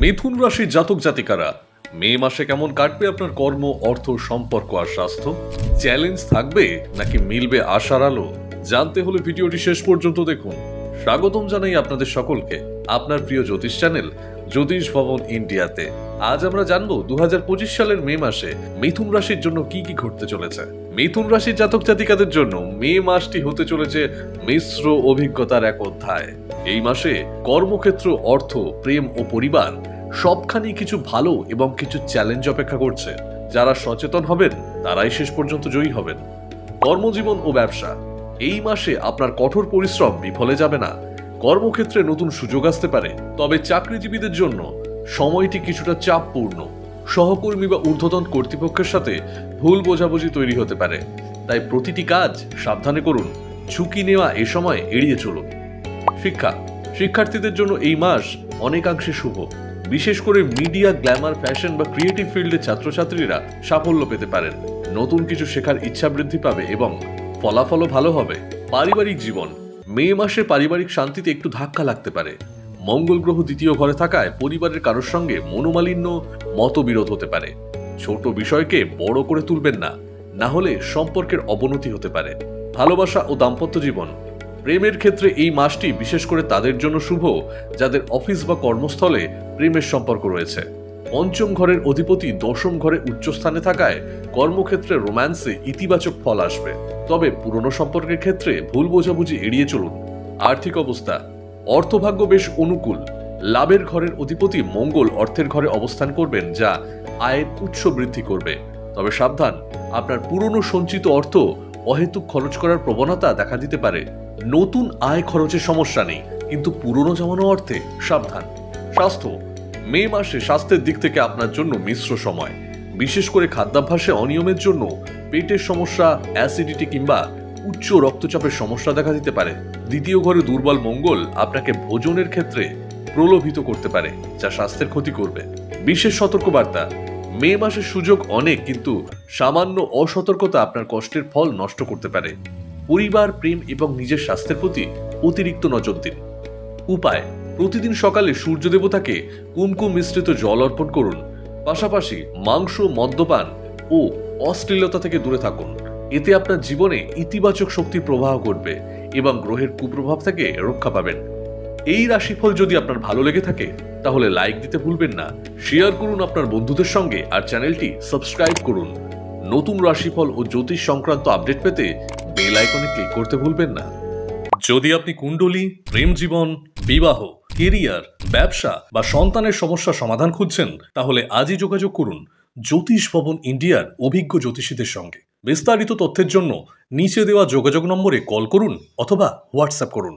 মিথুন রাশির জাতক জাতিকারা মে মাসে কেমন কাটবে আপনার কর্ম, অর্থ, সম্পর্ক আর স্বাস্থ্য? চ্যালেঞ্জ থাকবে নাকি মিলবে আশার আলো? জানতে হলে ভিডিওটি শেষ পর্যন্ত দেখুন। স্বাগতম জানাই আপনাদের সকলকে আপনার প্রিয় জ্যোতিষ চ্যানেল জ্যোতিষ ভবন ইন্ডিয়াতে। আজ আমরা জানবো 2025 সালের মে মাসে মিথুন রাশির জন্য কি কি ঘটতে চলেছে। মিথুন রাশির জাতক জাতিকাদের জন্য মে মাসটি হতে চলেছে মিশ্র অভিজ্ঞতার এক অধ্যায়। এই মাসে কর্মক্ষেত্র, অর্থ, প্রেম ও পরিবার সবখানি কিছু ভালো এবং কিছু চ্যালেঞ্জ অপেক্ষা করছে। যারা সচেতন হবেন তারাই শেষ পর্যন্ত জয়ী হবেন। কর্মজীবন ও ব্যবসা, এই মাসে আপনার কঠোর পরিশ্রম বিফলে যাবে না। কর্মক্ষেত্রে নতুন সুযোগ আসতে পারে, তবে চাকরিজীবীদের জন্য সময়টি কিছুটা চাপপূর্ণ। সহকর্মী বা ঊর্ধ্বতন কর্তৃপক্ষের সাথে ভুল বোঝাবুঝি তৈরি হতে পারে, তাই প্রতিটি কাজ সাবধানে করুন। ঝুঁকি নেওয়া এ সময় এড়িয়ে চলুন। শিক্ষা, শিক্ষার্থীদের জন্য এই মাস অনেকাংশে শুভ। বিশেষ করে মিডিয়া, গ্ল্যামার, ফ্যাশন বা ক্রিয়েটিভ ফিল্ডের ছাত্রছাত্রীরা সাফল্য পেতে পারেন। নতুন কিছু শেখার ইচ্ছা বৃদ্ধি পাবে এবং ফলাফলও ভালো হবে। পারিবারিক জীবন, মে মাসে পারিবারিক শান্তিতে একটু ধাক্কা লাগতে পারে। মঙ্গল গ্রহ দ্বিতীয় ঘরে থাকায় পরিবারের কারোর সঙ্গে মনোমালিন্য, মতবিরোধ হতে পারে। ছোট বিষয়কে বড় করে তুলবেন না, না হলে সম্পর্কের অবনতি হতে পারে। ভালোবাসা ও দাম্পত্য জীবন, প্রেমের ক্ষেত্রে এই মাসটি বিশেষ করে তাদের জন্য শুভ যাদের অফিস বা কর্মস্থলে প্রেমের সম্পর্ক রয়েছে। পঞ্চম ঘরের অধিপতি দশম ঘরে উচ্চস্থানে থাকায় কর্মক্ষেত্রে রোম্যান্সে ইতিবাচক ফল আসবে, তবে পুরনো সম্পর্কের ক্ষেত্রে ভুল বোঝাবুঝি এড়িয়ে চলুন। আর্থিক অবস্থা, অর্থভাগ্য বেশ অনুকূল। লাভের ঘরের অধিপতি মঙ্গল অর্থের ঘরে অবস্থান করবেন, যা আয়ের উৎস বৃদ্ধি করবে। তবে সাবধান, আপনার পুরনো সঞ্চিত অর্থ অহেতুক খরচ করার প্রবণতা দেখা দিতে পারে। নতুন আয় খরচের সমস্যা নেই, কিন্তু পুরনো জমানো অর্থে সাবধান। স্বাস্থ্য, মে মাসে স্বাস্থ্যের দিক থেকে আপনার জন্য মিশ্র সময়। বিশেষ করে খাদ্যাভ্যাসে অনিয়মের জন্য পেটের সমস্যা, অ্যাসিডিটি কিংবা উচ্চ রক্তচাপের সমস্যা দেখা দিতে পারে। দ্বিতীয় ঘরে দুর্বল মঙ্গল আপনাকে ভোজনের ক্ষেত্রে প্রলোভিত করতে পারে, যা স্বাস্থ্যের ক্ষতি করবে। বিশেষ সতর্কবার্তা, মে মাসের সুযোগ অনেক, কিন্তু সামান্য অসতর্কতা আপনার কষ্টের ফল নষ্ট করতে পারে। পরিবার, প্রেম এবং নিজের স্বাস্থ্যের প্রতি অতিরিক্ত নজর দিন। উপায়, প্রতিদিন সকালে সূর্য দেবতাকে কুমকুম মিশ্রিত জল অর্পণ করুন। পাশাপাশি মাংস, মদ্যপান ও অশ্লীলতা থেকে দূরে থাকুন। এতে আপনার জীবনে ইতিবাচক শক্তির প্রবাহ ঘটবে এবং গ্রহের কুপ্রভাব থেকে রক্ষা পাবেন। এই রাশিফল যদি আপনার ভালো লেগে থাকে তাহলে লাইক দিতে ভুলবেন না, শেয়ার করুন আপনার বন্ধুদের সঙ্গে, আর চ্যানেলটি সাবস্ক্রাইব করুন। নতুন রাশিফল ও জ্যোতিষ সংক্রান্ত আপডেট পেতে বেল আইকনে ক্লিক করতে ভুলবেন না। যদি আপনি কুণ্ডলী, প্রেম জীবন, বিবাহ, কেরিয়ার, ব্যবসা বা সন্তানের সমস্যা সমাধান খুঁজছেন, তাহলে আজই যোগাযোগ করুন জ্যোতিষ ভবন ইন্ডিয়ার অভিজ্ঞ জ্যোতিষীদের সঙ্গে। বিস্তারিত তথ্যের জন্য নিচে দেওয়া যোগাযোগ নম্বরে কল করুন অথবা হোয়াটসঅ্যাপ করুন।